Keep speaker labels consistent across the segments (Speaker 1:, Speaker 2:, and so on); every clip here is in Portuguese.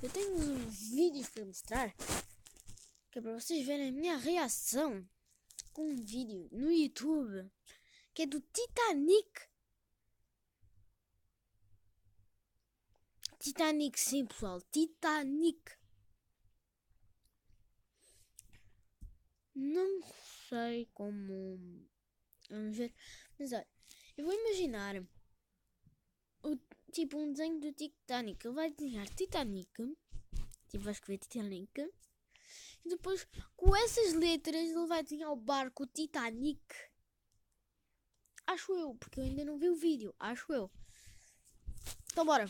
Speaker 1: Eu tenho uns vídeos para mostrar, que é para vocês verem a minha reação com um vídeo no YouTube, que é do Titanic. Titanic, sim, pessoal, Titanic. Não sei como... Vamos ver. Mas olha, eu vou imaginar tipo um desenho do Titanic. Ele vai desenhar Titanic, tipo vai escrever Titanic, e depois com essas letras ele vai desenhar o barco Titanic. Acho eu, porque eu ainda não vi o vídeo. Acho eu. Então bora.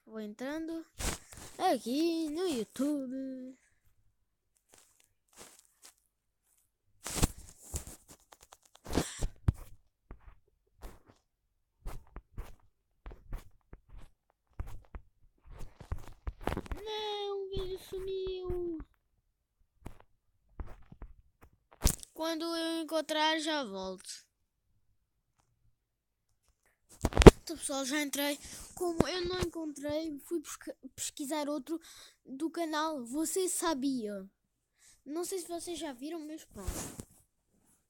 Speaker 1: Vou entrando aqui no YouTube. Não, o vídeo sumiu. Quando eu encontrar já volto. Então pessoal, já entrei. Como eu não encontrei, fui pesquisar outro do canal Você Sabia. Não sei se vocês já viram, mas pronto.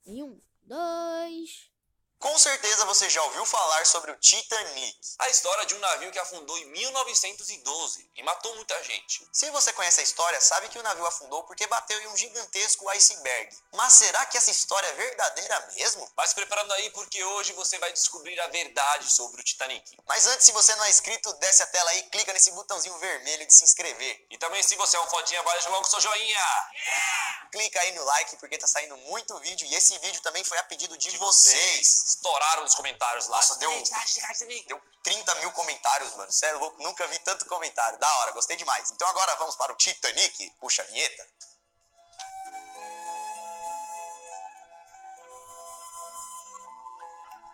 Speaker 1: Em 1, 2...
Speaker 2: Com certeza você já ouviu falar sobre o Titanic, a história de um navio que afundou em 1912 e matou muita gente. Se você conhece a história, sabe que o navio afundou porque bateu em um gigantesco iceberg. Mas será que essa história é verdadeira mesmo? Vai se preparando aí porque hoje você vai descobrir a verdade sobre o Titanic. Mas antes, se você não é inscrito, desce a tela aí e clica nesse botãozinho vermelho de se inscrever. E também, se você é um fodinha, vai logo seu joinha. Clica aí no like porque tá saindo muito vídeo e esse vídeo também foi a pedido de vocês. Estouraram nos comentários lá. Nossa, deu 30 mil comentários, mano. Sério, louco, nunca vi tanto comentário. Da hora, gostei demais. Então agora vamos para o Titanic. Puxa a vinheta.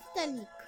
Speaker 1: Titanic.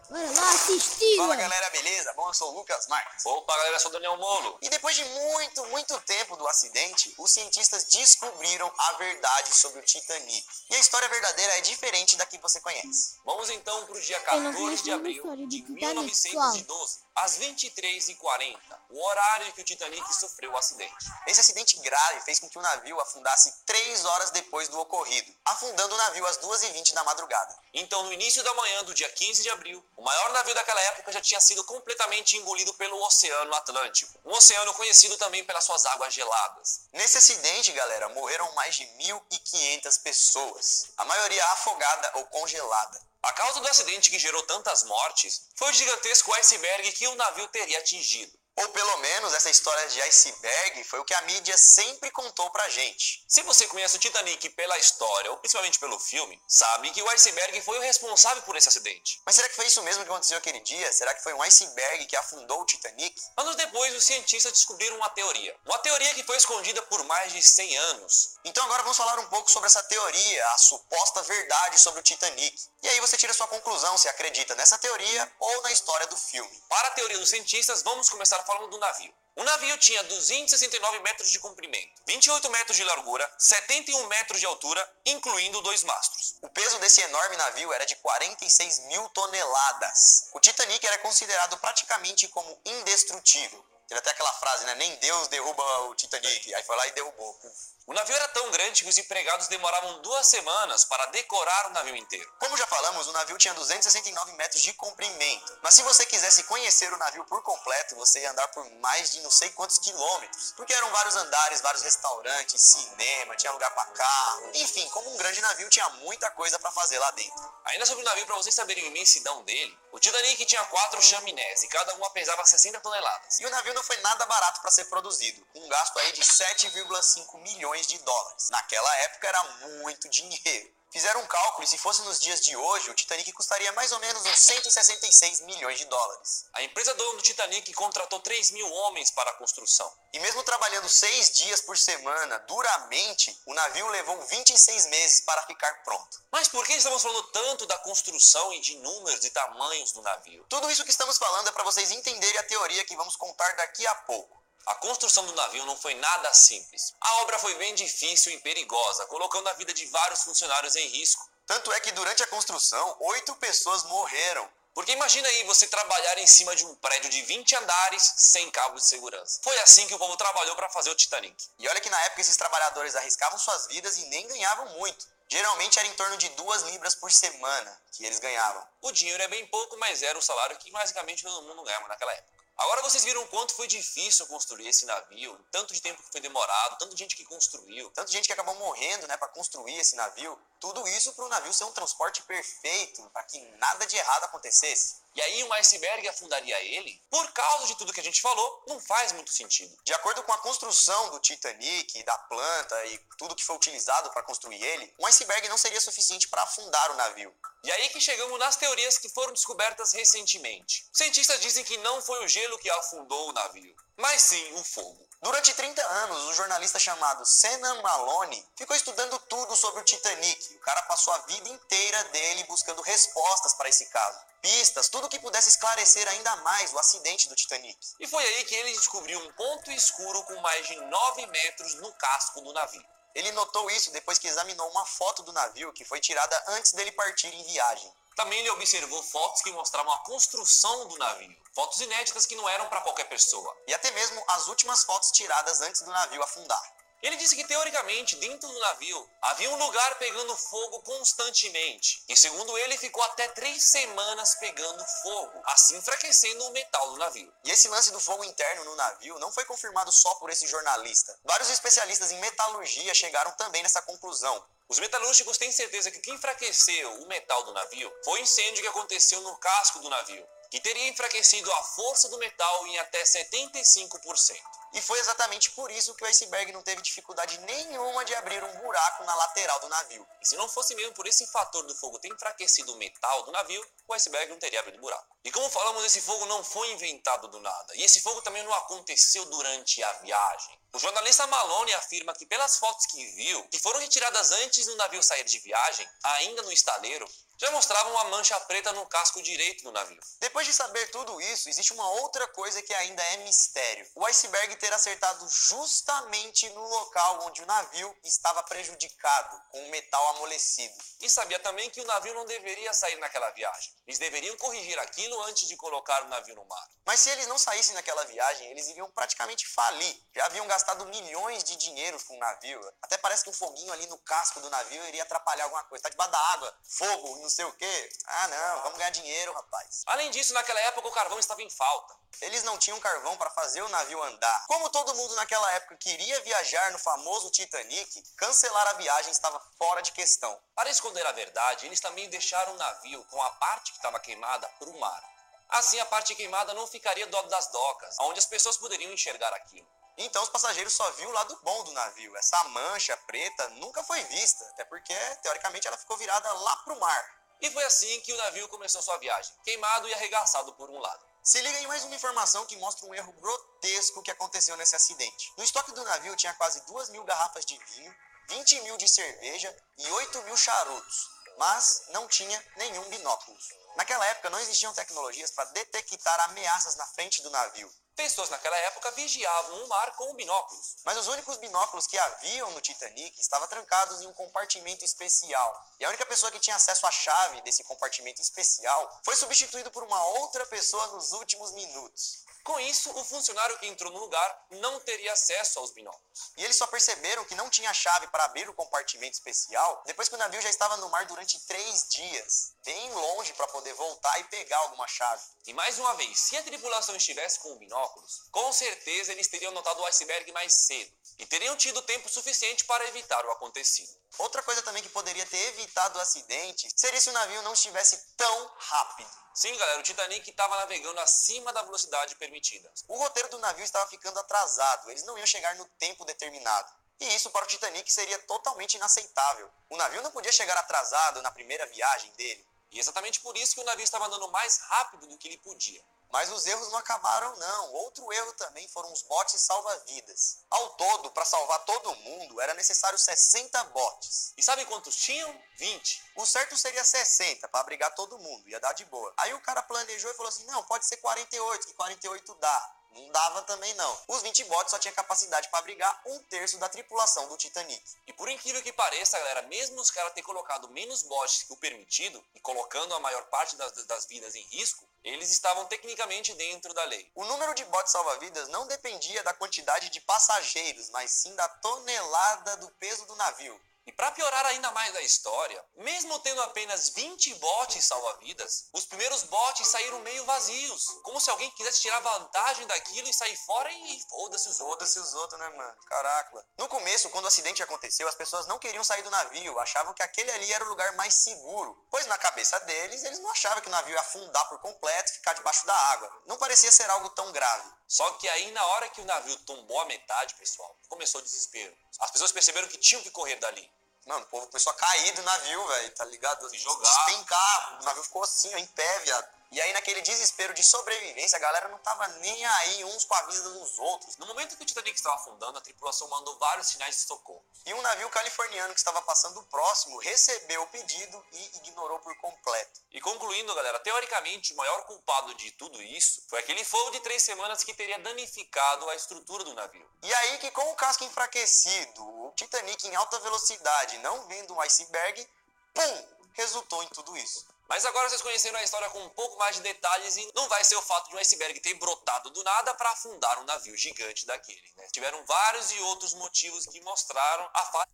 Speaker 1: Bora lá assistir.
Speaker 2: Fala galera, beleza? Bom, eu sou o Lucas Marques.
Speaker 3: Opa galera, eu sou o Daniel Molo.
Speaker 2: E depois de muito tempo do acidente, os cientistas descobriram a verdade sobre o Titanic. E a história verdadeira é diferente da que você conhece.
Speaker 3: Vamos então para o dia
Speaker 1: Eu não
Speaker 3: 14 de
Speaker 1: conheço nenhuma
Speaker 3: abril
Speaker 1: história
Speaker 3: de
Speaker 1: do Titanic,
Speaker 3: 1912, às 23h40, o horário em que o Titanic sofreu o acidente.
Speaker 2: Esse acidente grave fez com que o navio afundasse 3 horas depois do ocorrido, afundando o navio às 2h20 da madrugada.
Speaker 3: Então, no início da manhã do dia 15 de abril, o maior navio daquela época já tinha sido completamente engolido pelo Oceano Atlântico, um oceano conhecido também pelas suas águas geladas.
Speaker 2: Nesse acidente, galera, morreram mais de 1.500 pessoas, a maioria afogada ou congelada.
Speaker 3: A causa do acidente que gerou tantas mortes foi o gigantesco iceberg que o navio teria atingido.
Speaker 2: Ou pelo menos essa história de iceberg foi o que a mídia sempre contou pra gente.
Speaker 3: Se você conhece o Titanic pela história, ou principalmente pelo filme, sabe que o iceberg foi o responsável por esse acidente.
Speaker 2: Mas será que foi isso mesmo que aconteceu aquele dia? Será que foi um iceberg que afundou o Titanic?
Speaker 3: Anos depois, os cientistas descobriram uma teoria que foi escondida por mais de 100 anos.
Speaker 2: Então agora vamos falar um pouco sobre essa teoria, a suposta verdade sobre o Titanic. E aí você tira sua conclusão se acredita nessa teoria ou na história do filme.
Speaker 3: Para a teoria dos cientistas, vamos começar falando do navio. O navio tinha 269 metros de comprimento, 28 metros de largura, 71 metros de altura, incluindo 2 mastros.
Speaker 2: O peso desse enorme navio era de 46 mil toneladas. O Titanic era considerado praticamente como indestrutível. Teve até aquela frase, né? Nem Deus derruba o Titanic. Aí foi lá e derrubou.
Speaker 3: O navio era tão grande que os empregados demoravam 2 semanas para decorar o navio inteiro.
Speaker 2: Como já falamos, o navio tinha 269 metros de comprimento. Mas se você quisesse conhecer o navio por completo, você ia andar por mais de não sei quantos quilômetros. Porque eram vários andares, vários restaurantes, cinema, tinha lugar para carro. Enfim, como um grande navio, tinha muita coisa para fazer lá dentro.
Speaker 3: Ainda sobre o navio, para vocês saberem a imensidão dele, o Titanic tinha 4 chaminés e cada uma pesava 60 toneladas.
Speaker 2: E o navio não foi nada barato para ser produzido, com um gasto aí de 7,5 milhões de dólares. Naquela época era muito dinheiro. Fizeram um cálculo e se fosse nos dias de hoje, o Titanic custaria mais ou menos uns 166 milhões de dólares.
Speaker 3: A empresa dona do Titanic contratou 3.000 homens para a construção.
Speaker 2: E mesmo trabalhando 6 dias por semana, duramente, o navio levou 26 meses para ficar pronto.
Speaker 3: Mas por que estamos falando tanto da construção e de números e tamanhos do navio?
Speaker 2: Tudo isso que estamos falando é para vocês entenderem a teoria que vamos contar daqui a pouco.
Speaker 3: A construção do navio não foi nada simples. A obra foi bem difícil e perigosa, colocando a vida de vários funcionários em risco.
Speaker 2: Tanto é que durante a construção, 8 pessoas morreram.
Speaker 3: Porque imagina aí você trabalhar em cima de um prédio de 20 andares sem cabo de segurança. Foi assim que o povo trabalhou para fazer o Titanic.
Speaker 2: E olha que na época esses trabalhadores arriscavam suas vidas e nem ganhavam muito. Geralmente era em torno de 2 libras por semana que eles ganhavam.
Speaker 3: O dinheiro é bem pouco, mas era o salário que basicamente todo mundo ganhava naquela época. Agora vocês viram o quanto foi difícil construir esse navio, tanto de tempo que foi demorado, tanta gente que construiu.
Speaker 2: Tanta gente que acabou morrendo, para construir esse navio. Tudo isso para o navio ser um transporte perfeito, para que nada de errado acontecesse.
Speaker 3: E aí um iceberg afundaria ele? Por causa de tudo que a gente falou, não faz muito sentido.
Speaker 2: De acordo com a construção do Titanic, da planta e tudo que foi utilizado para construir ele, um iceberg não seria suficiente para afundar o navio.
Speaker 3: E aí que chegamos nas teorias que foram descobertas recentemente. Cientistas dizem que não foi o gelo que afundou o navio, mas sim o fogo.
Speaker 2: Durante 30 anos, um jornalista chamado Senan Maloney ficou estudando tudo sobre o Titanic. O cara passou a vida inteira dele buscando respostas para esse caso. Pistas, tudo que pudesse esclarecer ainda mais o acidente do Titanic.
Speaker 3: E foi aí que ele descobriu um ponto escuro com mais de 9 metros no casco do navio.
Speaker 2: Ele notou isso depois que examinou uma foto do navio que foi tirada antes dele partir em viagem.
Speaker 3: Também ele observou fotos que mostravam a construção do navio. Fotos inéditas que não eram para qualquer pessoa.
Speaker 2: E até mesmo as últimas fotos tiradas antes do navio afundar.
Speaker 3: Ele disse que, teoricamente, dentro do navio, havia um lugar pegando fogo constantemente. E, segundo ele, ficou até 3 semanas pegando fogo, assim enfraquecendo o metal do navio.
Speaker 2: E esse lance do fogo interno no navio não foi confirmado só por esse jornalista. Vários especialistas em metalurgia chegaram também nessa conclusão.
Speaker 3: Os metalúrgicos têm certeza que o que enfraqueceu o metal do navio foi o incêndio que aconteceu no casco do navio, que teria enfraquecido a força do metal em até 75%.
Speaker 2: E foi exatamente por isso que o iceberg não teve dificuldade nenhuma de abrir um buraco na lateral do navio.
Speaker 3: E se não fosse mesmo por esse fator do fogo ter enfraquecido o metal do navio, o iceberg não teria abrido buraco. E como falamos, esse fogo não foi inventado do nada. E esse fogo também não aconteceu durante a viagem. O jornalista Maloney afirma que pelas fotos que viu, que foram retiradas antes do navio sair de viagem, ainda no estaleiro, já mostravam uma mancha preta no casco direito do navio.
Speaker 2: Depois de saber tudo isso, existe uma outra coisa que ainda é mistério. O iceberg ter acertado justamente no local onde o navio estava prejudicado, com o metal amolecido.
Speaker 3: E sabia também que o navio não deveria sair naquela viagem. Eles deveriam corrigir aquilo antes de colocar o navio no mar.
Speaker 2: Mas se eles não saíssem naquela viagem, eles iriam praticamente falir. Já haviam gastado milhões de dinheiro com o navio. Até parece que um foguinho ali no casco do navio iria atrapalhar alguma coisa. Tá debaixo da água, fogo, não sei o quê. Ah não, vamos ganhar dinheiro, rapaz.
Speaker 3: Além disso, naquela época o carvão estava em falta.
Speaker 2: Eles não tinham carvão para fazer o navio andar. Como todo mundo naquela época queria viajar no famoso Titanic, cancelar a viagem estava fora de questão.
Speaker 3: Para esconder a verdade, eles também deixaram o navio com a parte que estava queimada para o mar. Assim, a parte queimada não ficaria do lado das docas, onde as pessoas poderiam enxergar aquilo.
Speaker 2: Então os passageiros só viam o lado bom do navio. Essa mancha preta nunca foi vista, até porque, teoricamente, ela ficou virada lá pro mar.
Speaker 3: E foi assim que o navio começou sua viagem, queimado e arregaçado por um lado.
Speaker 2: Se liga em mais uma informação que mostra um erro grotesco que aconteceu nesse acidente. No estoque do navio tinha quase 2.000 garrafas de vinho, 20.000 de cerveja e 8.000 charutos, mas não tinha nenhum binóculo. Naquela época não existiam tecnologias para detectar ameaças na frente do navio.
Speaker 3: Pessoas naquela época vigiavam o mar com binóculos.
Speaker 2: Mas os únicos binóculos que haviam no Titanic estavam trancados em um compartimento especial. E a única pessoa que tinha acesso à chave desse compartimento especial foi substituído por uma outra pessoa nos últimos minutos.
Speaker 3: Com isso, o funcionário que entrou no lugar não teria acesso aos binóculos.
Speaker 2: E eles só perceberam que não tinha chave para abrir o compartimento especial depois que o navio já estava no mar durante 3 dias, bem longe para poder voltar e pegar alguma chave.
Speaker 3: E mais uma vez, se a tripulação estivesse com binóculos, com certeza eles teriam notado o iceberg mais cedo e teriam tido tempo suficiente para evitar o acontecido.
Speaker 2: Outra coisa também que poderia ter evitado o acidente seria se o navio não estivesse tão rápido.
Speaker 3: Sim, galera, o Titanic estava navegando acima da velocidade permitida.
Speaker 2: O roteiro do navio estava ficando atrasado, eles não iam chegar no tempo determinado. E isso para o Titanic seria totalmente inaceitável. O navio não podia chegar atrasado na primeira viagem dele.
Speaker 3: E exatamente por isso que o navio estava andando mais rápido do que ele podia.
Speaker 2: Mas os erros não acabaram não. Outro erro também foram os botes salva-vidas. Ao todo, para salvar todo mundo, era necessário 60 botes.
Speaker 3: E sabe quantos tinham? 20.
Speaker 2: O certo seria 60, para abrigar todo mundo, ia dar de boa. Aí o cara planejou e falou assim, não, pode ser 48, que 48 dá. Não dava também não. Os 20 botes só tinha capacidade para abrigar 1/3 da tripulação do Titanic.
Speaker 3: E por incrível que pareça, galera, mesmo os caras terem colocado menos botes que o permitido e colocando a maior parte das vidas em risco, eles estavam tecnicamente dentro da lei.
Speaker 2: O número de botes salva-vidas não dependia da quantidade de passageiros, mas sim da tonelada do peso do navio.
Speaker 3: E para piorar ainda mais a história, mesmo tendo apenas 20 botes salva-vidas, os primeiros botes saíram meio vazios, como se alguém quisesse tirar vantagem daquilo e sair fora e foda-se os outros.
Speaker 2: Foda-se os outros, né, mano? Caraca. No começo, quando o acidente aconteceu, as pessoas não queriam sair do navio, achavam que aquele ali era o lugar mais seguro, pois na cabeça deles, eles não achavam que o navio ia afundar por completo e ficar debaixo da água. Não parecia ser algo tão grave.
Speaker 3: Só que aí, na hora que o navio tombou a metade, pessoal, começou o desespero. As pessoas perceberam que tinham que correr dali.
Speaker 2: Mano, o povo começou a cair do navio, velho, tá ligado?
Speaker 3: Se jogar.
Speaker 2: Despencar. O navio ficou assim, ó, em pé, viado. E aí, naquele desespero de sobrevivência, a galera não tava nem aí uns com a vida dos outros.
Speaker 3: No momento que o Titanic estava afundando, a tripulação mandou vários sinais de socorro.
Speaker 2: E um navio californiano que estava passando próximo recebeu o pedido e ignorou por completo.
Speaker 3: E concluindo, galera, teoricamente o maior culpado de tudo isso foi aquele fogo de 3 semanas que teria danificado a estrutura do navio.
Speaker 2: E aí que com o casco enfraquecido, o Titanic em alta velocidade, não vendo um iceberg, pum, resultou em tudo isso.
Speaker 3: Mas agora vocês conheceram a história com um pouco mais de detalhes e não vai ser o fato de um iceberg ter brotado do nada para afundar um navio gigante daquele, né? Tiveram vários e outros motivos que mostraram a falha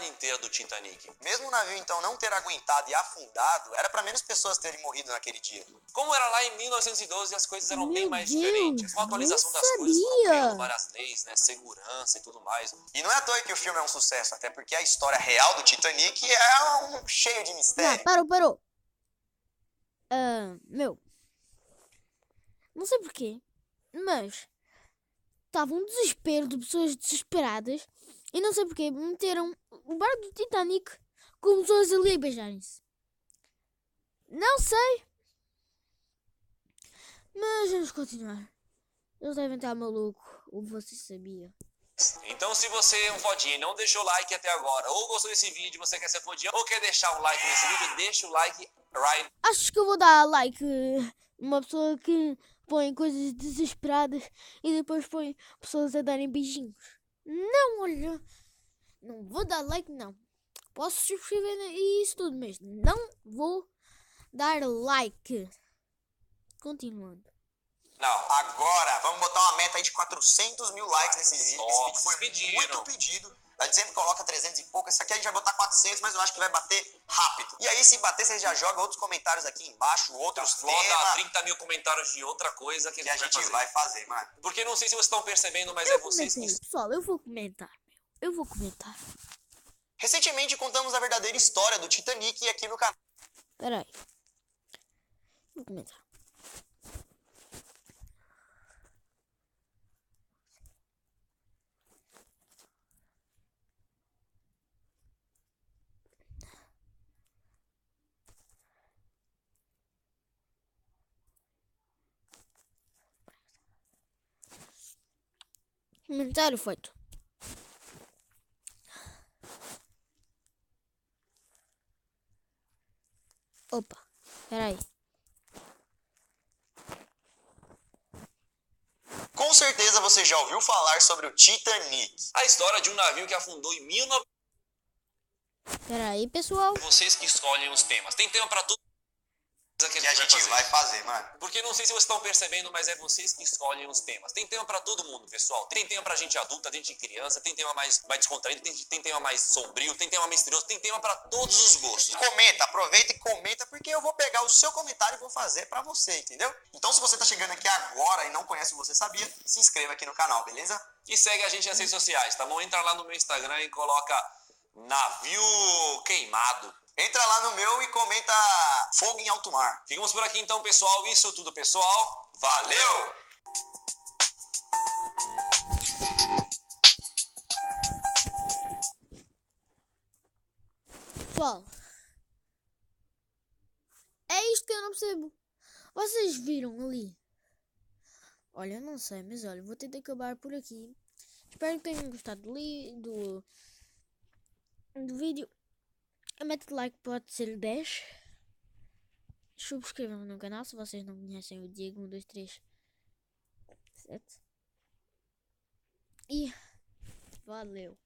Speaker 3: inteira do Titanic.
Speaker 2: Mesmo o navio então não ter aguentado e afundado, era para menos pessoas terem morrido naquele dia.
Speaker 3: Como era lá em 1912, as coisas eram bem mais
Speaker 1: Deus,
Speaker 3: diferentes. Com a atualização das coisas, foram criando várias leis, né, segurança e tudo mais.
Speaker 2: E não é à toa que o filme é um sucesso, até porque a história real do Titanic é cheio de mistério.
Speaker 1: Parou. Não sei porquê, mas estava um desespero de pessoas desesperadas e não sei porquê meteram o barco do Titanic com pessoas ali a beijarem-se. Não sei. Mas vamos continuar. Eles devem estar malucos, ou você sabia.
Speaker 3: Então se você é um fodinha e não deixou like até agora, ou gostou desse vídeo, você quer ser fodinha, ou quer deixar um like nesse vídeo, deixa o like right.
Speaker 1: Acho que eu vou dar like uma pessoa que põe coisas desesperadas e depois põe pessoas a darem beijinhos. Não, olha. Não vou dar like, não. Posso subscrever e isso tudo, mas não vou dar like. Continuando.
Speaker 2: Não, agora vamos botar uma meta aí de 400 mil likes nesse vídeo. Esse vídeo foi
Speaker 3: pediram.
Speaker 2: muito pedido. Tá dizendo que coloca 300 e pouco. Esse aqui a gente vai botar 400, mas eu acho que vai bater rápido. E aí, se bater, você já joga outros comentários aqui embaixo, outros temas.
Speaker 3: 30 mil comentários de outra coisa que
Speaker 2: a gente vai fazer, mano.
Speaker 3: Porque não sei se vocês estão percebendo, mas é vocês que...
Speaker 1: Pessoal, eu vou comentar.
Speaker 2: Recentemente contamos a verdadeira história do Titanic aqui no canal.
Speaker 1: Peraí. Vou comentar. Comentário feito. Opa, peraí.
Speaker 2: Com certeza você já ouviu falar sobre o Titanic.
Speaker 3: A história de um navio que afundou em 19...
Speaker 1: Peraí, pessoal.
Speaker 3: Vocês que escolhem os temas. Tem tema pra tudo
Speaker 2: Que a gente vai fazer, mano.
Speaker 3: Porque não sei se vocês estão percebendo, mas é vocês que escolhem os temas. Tem tema pra todo mundo, pessoal. Tem tema pra gente adulta, gente criança, tem tema mais descontraído, tem tema mais sombrio, tem tema misterioso, tem tema pra todos os gostos.
Speaker 2: Comenta, aproveita e comenta, porque eu vou pegar o seu comentário e vou fazer pra você, entendeu? Então, se você tá chegando aqui agora e não conhece o Você Sabia, se inscreva aqui no canal, beleza?
Speaker 3: E segue a gente nas redes sociais, tá bom? Entra lá no meu Instagram e coloca Navio Queimado.
Speaker 2: Entra lá no meu e comenta Fogo em Alto Mar.
Speaker 3: Ficamos por aqui então, pessoal. Isso tudo, pessoal. Valeu!
Speaker 1: Pessoal, é isto que eu não percebo. Vocês viram ali? Olha, eu não sei, mas olha, vou tentar acabar por aqui. Espero que tenham gostado do vídeo. A meta de like pode ser 10. Subscrevam no canal se vocês não conhecem o Diego 1, 2, 3, 7. E valeu.